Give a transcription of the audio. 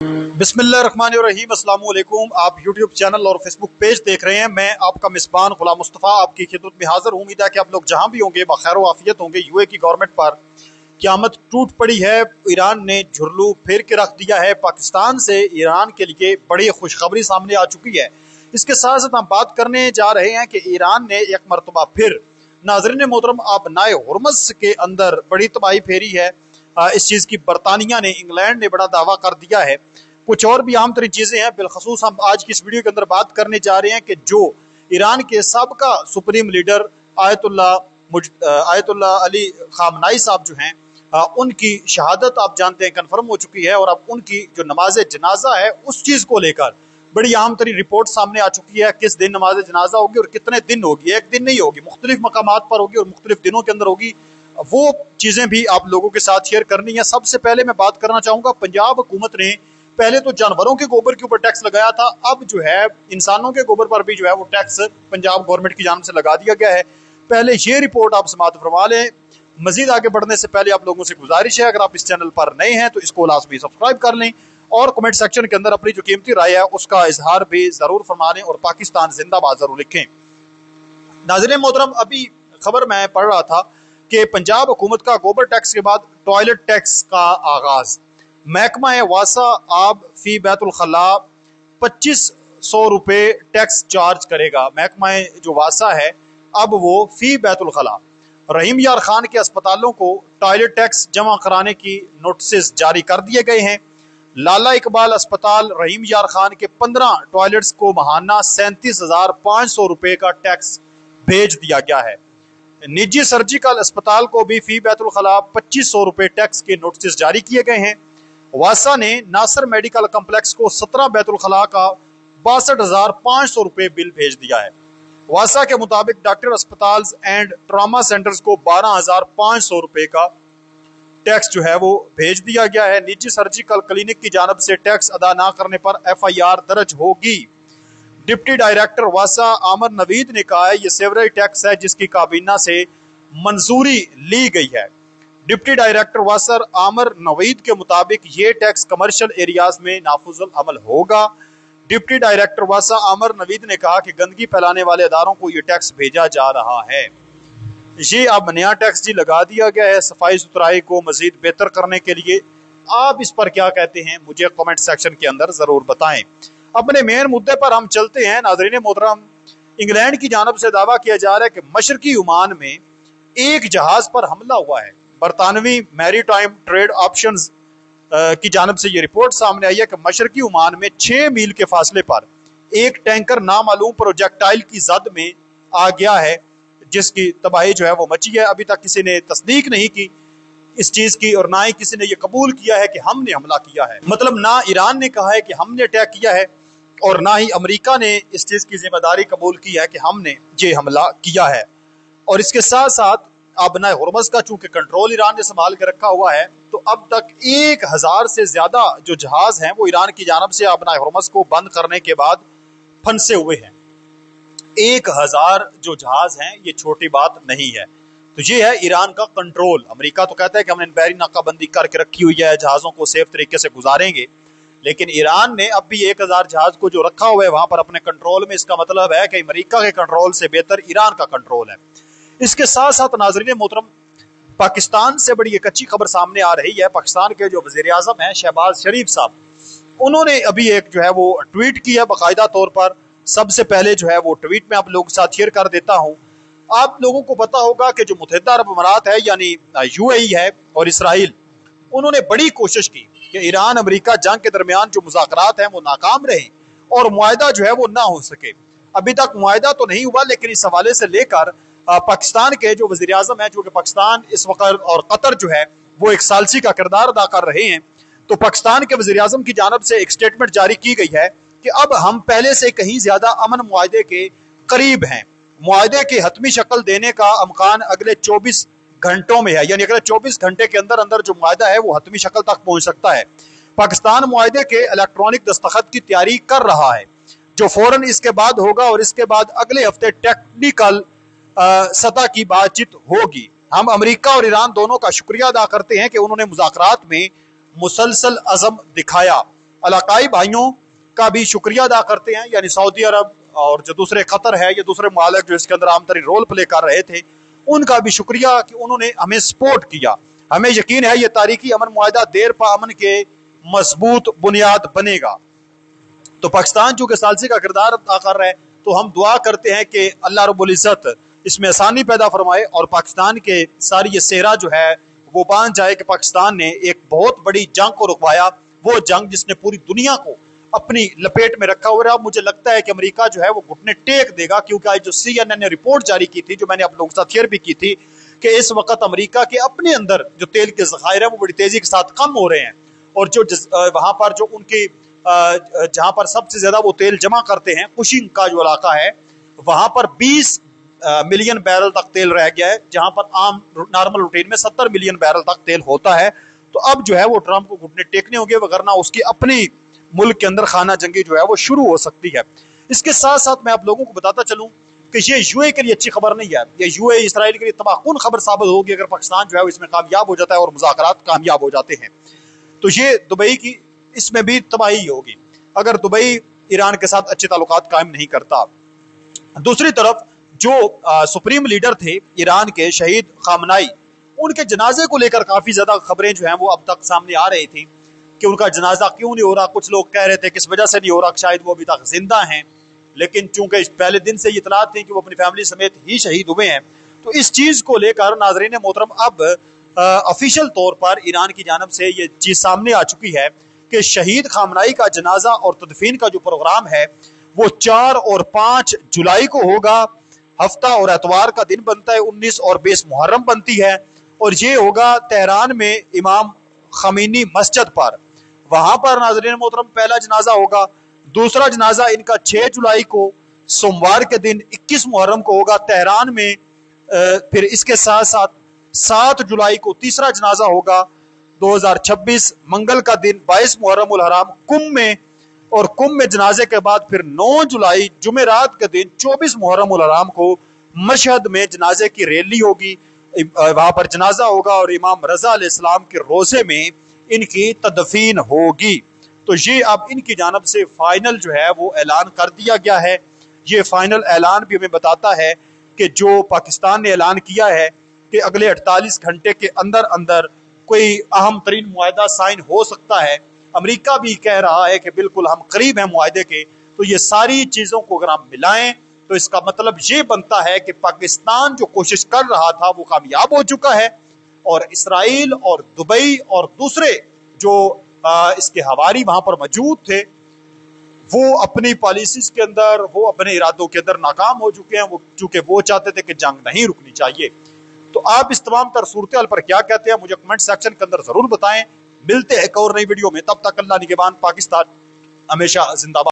बिस्मिल्लाहिर्रहमानिर्रहीम, अस्सलाम वालेकुम। आप यूट्यूब चैनल और फेसबुक पेज देख रहे हैं। मैं आपका मिसबान गुलाम मुस्तफ़ा आपकी खिदमत में हाजिर हूँ। उम्मीद है कि आप लोग जहाँ भी होंगे बखैर व आफियत होंगे। यूए की गवर्नमेंट पर क़यामत टूट पड़ी है। ईरान ने झुर्लू फेर के रख दिया है। पाकिस्तान से ईरान के लिए बड़ी खुशखबरी सामने आ चुकी है। इसके साथ साथ हम बात करने जा रहे हैं कि ईरान ने एक मरतबा फिर नाज़रीन मोहतरम आबनाए हुर्मुज़ के अंदर बड़ी तबाही फेरी है। इस चीज़ की बरतानिया ने, इंग्लैंड ने बड़ा दावा कर दिया है। कुछ और भी अहम तरीन चीज़ें हैं। बिलखसूस हम आज की इस वीडियो के अंदर बात करने जा रहे हैं कि जो ईरान के साबका सुप्रीम लीडर आयतुल्ला अली खामनाई साहब जो हैं, उनकी शहादत आप जानते हैं कन्फर्म हो चुकी है। और अब उनकी जो नमाज जनाजा है उस चीज़ को लेकर बड़ी अहम तरीन रिपोर्ट सामने आ चुकी है। किस दिन नमाज जनाजा होगी और कितने दिन होगी। एक दिन नहीं होगी, मुख्तलिफ मकामात पर होगी और मुख्तलिफ दिनों के अंदर होगी। वो चीज़ें भी आप लोगों के साथ शेयर करनी है। सबसे पहले मैं बात करना चाहूँगा, पंजाब हुकूमत ने पहले तो जानवरों के गोबर के ऊपर टैक्स लगाया था। अब जो है इंसानों के गोबर पर भी जो है वो टैक्स पंजाब गवर्नमेंट की जानिब से लगा दिया गया है। पहले ये रिपोर्ट आप समाअत फरमा लें। मजीद आगे बढ़ने से पहले आप लोगों से गुजारिश है, अगर आप इस चैनल पर नए हैं तो इसको लाजमी सब्सक्राइब कर लें और कमेंट सेक्शन के अंदर अपनी जो कीमती राय है उसका इजहार भी जरूर फरमा लें और पाकिस्तान जिंदाबाद जरूर लिखें। नाज़रीन मोहतरम, अभी खबर मैं पढ़ रहा था कि पंजाब हुकूमत का गोबर टैक्स के बाद टॉयलेट टैक्स का आगाज। महकमा वासा आब फी बैतुल खला 2500 रुपये टैक्स चार्ज करेगा। महकमा जो वासा है अब वो फी बैतुल खला। रहीम यार खान के अस्पतालों को टॉयलेट टैक्स जमा कराने की नोटिस जारी कर दिए गए हैं। लाला इकबाल अस्पताल रहीम यार खान के 15 टॉयलेट्स को माहाना 37,500 रुपये का टैक्स भेज दिया गया है। निजी सर्जिकल अस्पताल को भी फी बैतुल खला 2500 रुपये टैक्स के नोटिस जारी किए गए हैं। वासा ने नासर मेडिकल कम्प्लेक्स को 17 बैतुल खला का 62,500 रुपये बिल भेज दिया है। वासा के मुताबिक डॉक्टर अस्पताल एंड ट्रामा सेंटर्स को 12,500 रुपये का टैक्स जो है वो भेज दिया गया है। निजी सर्जिकल क्लिनिक की जानब से टैक्स अदा न करने पर FIR दर्ज होगी। डिप्टी डायरेक्टर वासा आमर नवीद ने कहा है ये सेवरेज टैक्स है जिसकी काबीना से मंजूरी ली गई है। डिप्टी डायरेक्टर वासर आमर नवीद के मुताबिक ये टैक्स कमर्शियल एरियाज में नाफुजुल अमल होगा। डिप्टी डायरेक्टर वासा आमर नवीद ने कहा कि गंदगी फैलाने वाले अदारों को ये टैक्स भेजा जा रहा है। ये अब नया टैक्स जी लगा दिया गया है सफाई सुथराई को मजीद बेहतर करने के लिए। आप इस पर क्या कहते हैं मुझे कमेंट सेक्शन के अंदर जरूर बताएं। अपने मेन मुद्दे पर हम चलते हैं। नाज़रीन मोहतरम, इंग्लैंड की जानब से दावा किया जा रहा है कि मशरकी ओमान में एक जहाज पर हमला हुआ है। बरतानवी मैरीटाइम ट्रेड ऑप्शंस की जानब से ये रिपोर्ट सामने आई है कि मशरकी ओमान में 6 मील के फासले पर एक टैंकर नामालूम प्रोजेक्टाइल की जद में आ गया है जिसकी तबाही जो है वो मची है। अभी तक किसी ने तस्दीक नहीं की इस चीज की और ना ही किसी ने ये कबूल किया है कि हमने हमला किया है। मतलब ना ईरान ने कहा है कि हमने अटैक किया है और ना ही अमेरिका ने इस चीज की जिम्मेदारी कबूल की है कि हमने ये हमला किया है। और इसके साथ साथ आबनाए हुर्मुज़ का चूंकि कंट्रोल ईरान ने संभाल के रखा हुआ है तो अब तक 1000 से ज्यादा जो जहाज हैं वो ईरान की जानब से आबनाए हुर्मुज़ को बंद करने के बाद फंसे हुए हैं। 1000 जो जहाज हैं ये छोटी बात नहीं है। तो ये है ईरान का कंट्रोल। अमेरिका तो कहता है कि हमने बहरी नाकाबंदी करके रखी हुई है, जहाज़ों को सेफ तरीके से गुजारेंगे, लेकिन ईरान ने अब भी 1000 जहाज को जो रखा हुआ है वहां पर अपने कंट्रोल में। इसका मतलब है कि अमेरिका के कंट्रोल से बेहतर ईरान का कंट्रोल है। इसके साथ साथ नाज़रीन मोहतरम, पाकिस्तान से बड़ी एक अच्छी खबर सामने आ रही है। पाकिस्तान के जो वज़ीर आज़म हैं शहबाज शरीफ साहब, उन्होंने अभी एक जो है वो ट्वीट किया बाकायदा तौर पर। सबसे पहले जो है वो ट्वीट में आप लोगों के साथ शेयर कर देता हूँ। आप लोगों को पता होगा कि जो मुत्तहिदा अरब अमारात है यानी UAE है और इसराइल, उन्होंने बड़ी कोशिश की कि ईरान अमेरिका जंग के दरमियान जो मुज़ाकरात हैं वो नाकाम रहे और मुआहदा जो है वो ना हो सके। अभी तक मुआहदा तो नहीं हुआ, लेकिन इस हवाले से लेकर पाकिस्तान के जो वज़ीर आज़म है, चूँकि पाकिस्तान इस वक्त और कतर जो है वो एक सालसी का किरदार अदा कर रहे हैं, तो पाकिस्तान के वज़ीर आज़म की जानब से एक स्टेटमेंट जारी की गई है कि अब हम पहले से कहीं ज्यादा अमन मुआहदे के करीब हैं। मुआहदे की हतमी शक्ल देने का अमकान अगले 24 घंटों में है, यानी अगले 24 घंटे के अंदर अंदर जो मुआहदा है वो हतमी शक्ल तक पहुंच सकता है। पाकिस्तान मुआहदे के इलेक्ट्रॉनिक दस्तखत की तैयारी कर रहा है जो फौरन इसके बाद होगा और इसके बाद अगले हफ्ते टेक्निकल सतह की बातचीत होगी। हम अमेरिका और ईरान दोनों का शुक्रिया अदा करते हैं कि उन्होंने मुज़ाकरात में मुसलसल अज़म दिखाया। इलाकाई भाइयों का भी शुक्रिया अदा करते हैं, यानी सऊदी अरब और जो दूसरे कतर है, ये दूसरे मुमालिक जो इसके अंदर आमतरीन रोल प्ले कर रहे थे, उनका भी शुक्रिया कि उन्होंने हमें सपोर्ट किया। हमें यकीन है ये तारीखी अमन मुआहदा देर पा अमन के मजबूत बुनियाद बनेगा। तो पाकिस्तान चूंकि सालसी का किरदार अदा कर रहा है, तो हम दुआ करते हैं कि अल्लाह रब्बुल इज़्ज़त इसमें आसानी पैदा फरमाए और पाकिस्तान के सारी ये सेहरा जो है वो बांध जाए कि पाकिस्तान ने एक बहुत बड़ी जंग को रुकवाया, वो जंग जिसने पूरी दुनिया को अपनी लपेट में रखा हुआ है। अब मुझे लगता है कि अमेरिका जो है वो घुटने टेक देगा, क्योंकि आज जो CNN ने रिपोर्ट जारी की थी, जो मैंने आप लोगों के साथ शेयर भी की थी, कि इस वक्त अमेरिका के अपने अंदर जो तेल के ज़खायर है वो बड़ी तेजी के साथ कम हो रहे हैं, और जो वहां पर जो उनकी जहां पर सबसे ज्यादा वो तेल जमा करते हैं, कुशिंग का जो इलाका है, वहां पर 20 मिलियन बैरल तक तेल रह गया है, जहां पर आम नॉर्मल रूटीन में 70 मिलियन बैरल तक तेल होता है। तो अब जो है वो ट्रंप को घुटने टेकने होंगे, वगरना उसकी अपनी मुल्क के अंदर खाना जंगी जो है वो शुरू हो सकती है। इसके साथ साथ मैं आप लोगों को बताता चलूं कि ये यूए के लिए अच्छी खबर नहीं है, ये यूए इसराइल के लिए तबाहकुन खबर साबित होगी अगर पाकिस्तान जो है वो इसमें कामयाब हो जाता है और मुज़ाकरात कामयाब हो जाते हैं। तो ये दुबई की इसमें भी तबाही होगी अगर दुबई ईरान के साथ अच्छे ताल्लुकात कायम नहीं करता। दूसरी तरफ जो सुप्रीम लीडर थे ईरान के शहीद खामनाई, उनके जनाजे को लेकर काफी ज्यादा खबरें जो हैं वो अब तक सामने आ रही थी कि उनका जनाजा क्यों नहीं हो रहा। कुछ लोग कह रहे थे किस वजह से नहीं हो रहा, शायद वो अभी तक जिंदा हैं, लेकिन चूंकि पहले दिन से ये इतलात थी कि वो अपनी फैमिली समेत ही शहीद हुए हैं, तो इस चीज को लेकर नाजरीन मोहतरम अब ऑफिशियल तौर पर ईरान की जानब से ये चीज सामने आ चुकी है कि शहीद खामनाई का जनाजा और तदफीन का जो प्रोग्राम है वो 4 और 5 जुलाई को होगा। हफ्ता और एतवार का दिन बनता है, 19 और 20 मुहर्रम बनती है, और ये होगा तेहरान में इमाम खमीनी मस्जिद पर। वहां पर नाज़रीन मोहतरम पहला जनाजा होगा। दूसरा जनाजा इनका 6 जुलाई को सोमवार के दिन 21 मुहर्रम को होगा तेहरान में। फिर इसके साथ साथ 7 जुलाई को तीसरा जनाजा होगा 2026 मंगल का दिन 22 मुहर्रम उल हराम कुंभ में, और कुंभ में जनाजे के बाद फिर 9 जुलाई जुमेरात के दिन 24 मुहर्रम उल हराम को मशहद में जनाजे की रैली होगी, वहां पर जनाजा होगा और इमाम रजा अलैहिस्सलाम के रोजे में इनकी तदफीन होगी। तो ये अब इनकी जानब से फाइनल जो है वो ऐलान कर दिया गया है। ये फाइनल ऐलान भी हमें बताता है कि जो पाकिस्तान ने ऐलान किया है कि अगले 48 घंटे के अंदर अंदर कोई अहम तरीन मुआहदा साइन हो सकता है। अमेरिका भी कह रहा है कि बिल्कुल हम करीब हैं मुआहदे के। तो ये सारी चीज़ों को अगर हम मिलाएं तो इसका मतलब ये बनता है कि पाकिस्तान जो कोशिश कर रहा था वो कामयाब हो चुका है, और इसराइल और दुबई और दूसरे जो इसके हवारी वहां पर मौजूद थे वो अपनी पॉलिसीज के अंदर, वो अपने इरादों के अंदर नाकाम हो चुके हैं। वो चूंकि वो चाहते थे कि जंग नहीं रुकनी चाहिए। तो आप इस तमाम तर सूरत हाल पर क्या कहते हैं मुझे कमेंट सेक्शन के अंदर जरूर बताएं। मिलते हैं एक और नई वीडियो में, तब तक अल्लाह निगहबान। पाकिस्तान हमेशा जिंदाबाद।